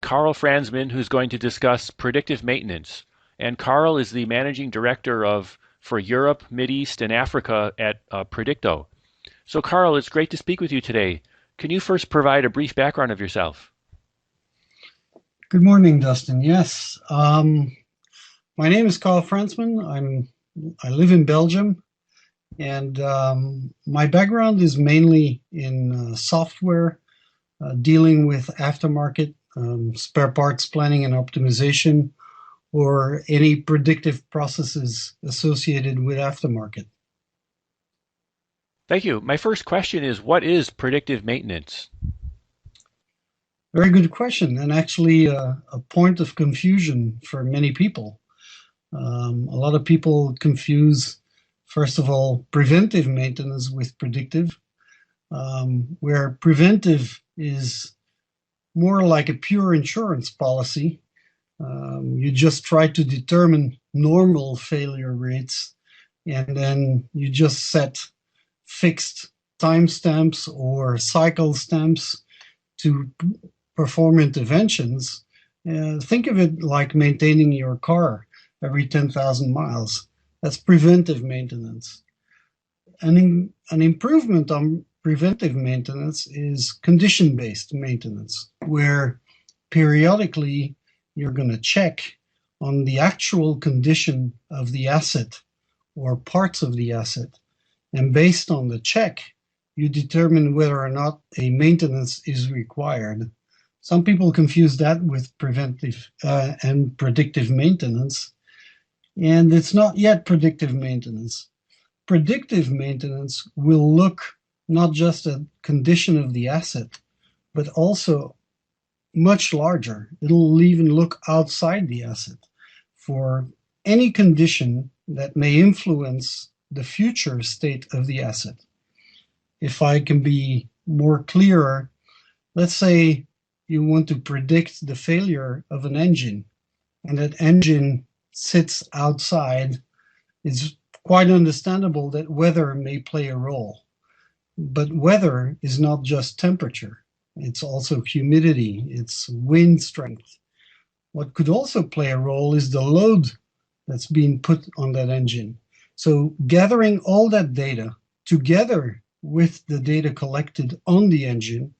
Carl Fransman, who's going to discuss predictive maintenance. And Carl is the managing director for Europe, Mideast, and Africa at Predicto. So, Carl, it's great to speak with you today. Can you first provide a brief background of yourself? Good morning, Dustin. Yes, my name is Carl Fransman. I live in Belgium, and my background is mainly in software, dealing with aftermarket, spare parts planning and optimization, or any predictive processes associated with aftermarket. Thank you. My first question is, what is predictive maintenance? Very good question, and actually a point of confusion for many people. A lot of people confuse, first of all, preventive maintenance with predictive, where preventive is more like a pure insurance policy. You just try to determine normal failure rates, and then you just set fixed timestamps or cycle stamps to perform interventions. Think of it like maintaining your car every 10,000 miles. That's preventive maintenance. An improvement on preventive maintenance is condition-based maintenance, where periodically you're going to check on the actual condition of the asset or parts of the asset. And based on the check, you determine whether or not a maintenance is required. Some people confuse that with preventive and predictive maintenance, and it's not yet predictive maintenance. Predictive maintenance will look not just at condition of the asset, but also much larger. It'll even look outside the asset for any condition that may influence the future state of the asset. If I can be more clearer, let's say you want to predict the failure of an engine, and that engine sits outside. It's quite understandable that weather may play a role. But weather is not just temperature. It's also humidity, it's wind strength. What could also play a role is the load that's being put on that engine. So gathering all that data together with the data collected on the engine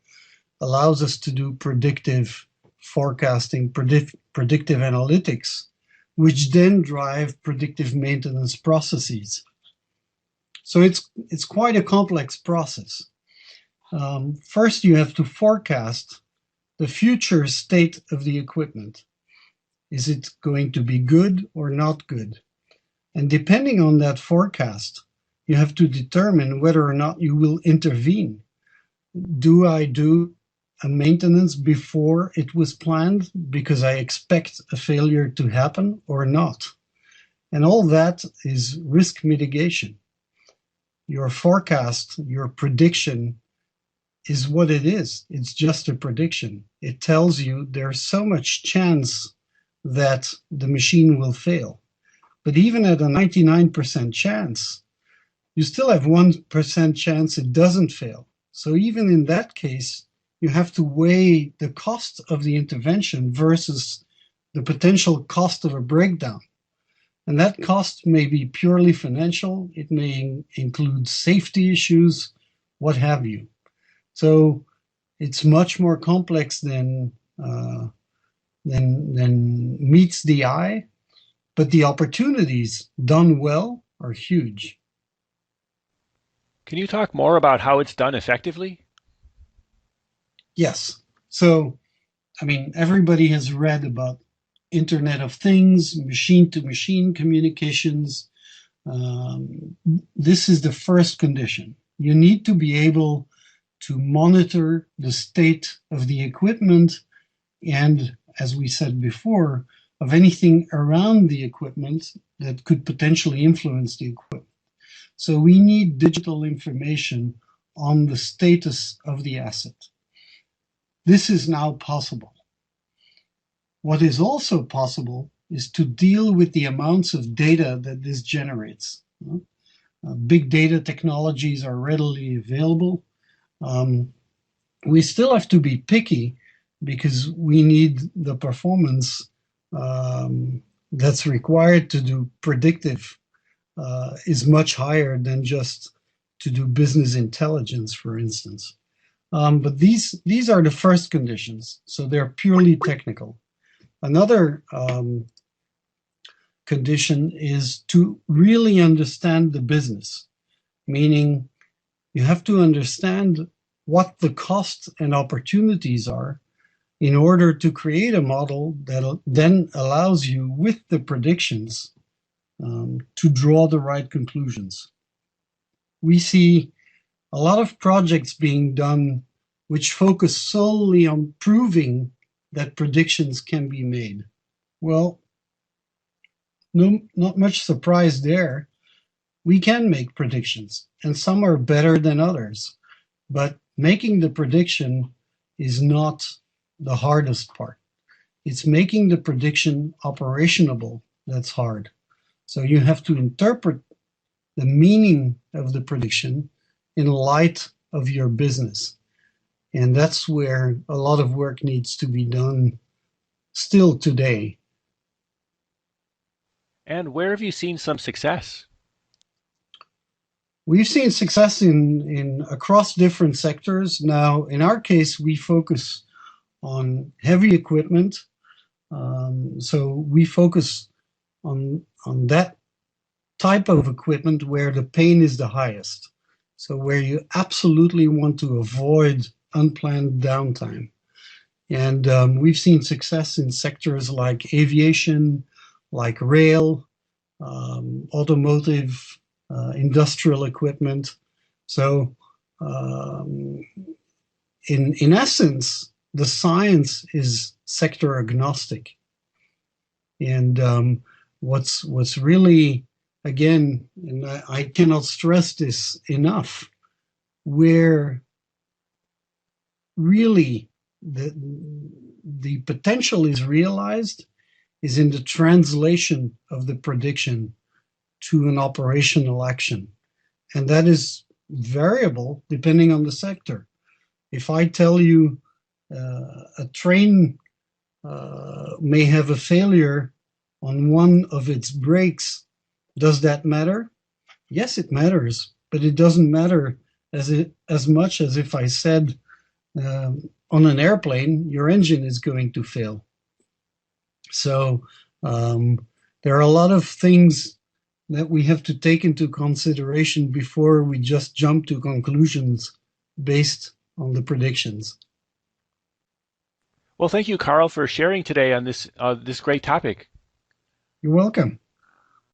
allows us to do predictive forecasting, predictive analytics, which then drive predictive maintenance processes. So it's quite a complex process. First, you have to forecast the future state of the equipment. Is it going to be good or not good? And depending on that forecast, you have to determine whether or not you will intervene. Do I do a maintenance before it was planned because I expect a failure to happen or not? And all that is risk mitigation. Your forecast, your prediction is what it is. It's just a prediction. It tells you there's so much chance that the machine will fail. But even at a 99% chance, you still have 1% chance it doesn't fail. So even in that case, you have to weigh the cost of the intervention versus the potential cost of a breakdown. And that cost may be purely financial. It may include safety issues, what have you. So it's much more complex than meets the eye, but the opportunities done well are huge. Can you talk more about how it's done effectively? Yes. So, I mean, everybody has read about Internet of Things, machine-to-machine communications. This is the first condition. You need to be able to monitor the state of the equipment and, as we said before, of anything around the equipment that could potentially influence the equipment. So we need digital information on the status of the asset. This is now possible. What is also possible is to deal with the amounts of data that this generates. Big data technologies are readily available. We still have to be picky because we need the performance that's required to do predictive is much higher than just to do business intelligence, for instance. But these are the first conditions, so they're purely technical. Another condition is to really understand the business, meaning you have to understand what the costs and opportunities are in order to create a model that then allows you, with the predictions, to draw the right conclusions. We see a lot of projects being done which focus solely on proving that predictions can be made. Well, no, not much surprise there. We can make predictions, and some are better than others. But making the prediction is not the hardest part. It's making the prediction operationable that's hard. So you have to interpret the meaning of the prediction in light of your business. And that's where a lot of work needs to be done still today. And where have you seen some success? We've seen success in across different sectors. Now, in our case, we focus on heavy equipment. So we focus on that type of equipment where the pain is the highest. So where you absolutely want to avoid unplanned downtime. And we've seen success in sectors like aviation, like rail, automotive, industrial equipment. So in essence, the science is sector agnostic. And what's really, again, and I cannot stress this enough, where really the potential is realized is in the translation of the prediction to an operational action. And that is variable depending on the sector. If I tell you a train may have a failure on one of its brakes, does that matter? Yes, it matters, but it doesn't matter as much as if I said on an airplane, your engine is going to fail. So there are a lot of things that we have to take into consideration before we just jump to conclusions based on the predictions. Well, thank you, Carl, for sharing today on this great topic. You're welcome.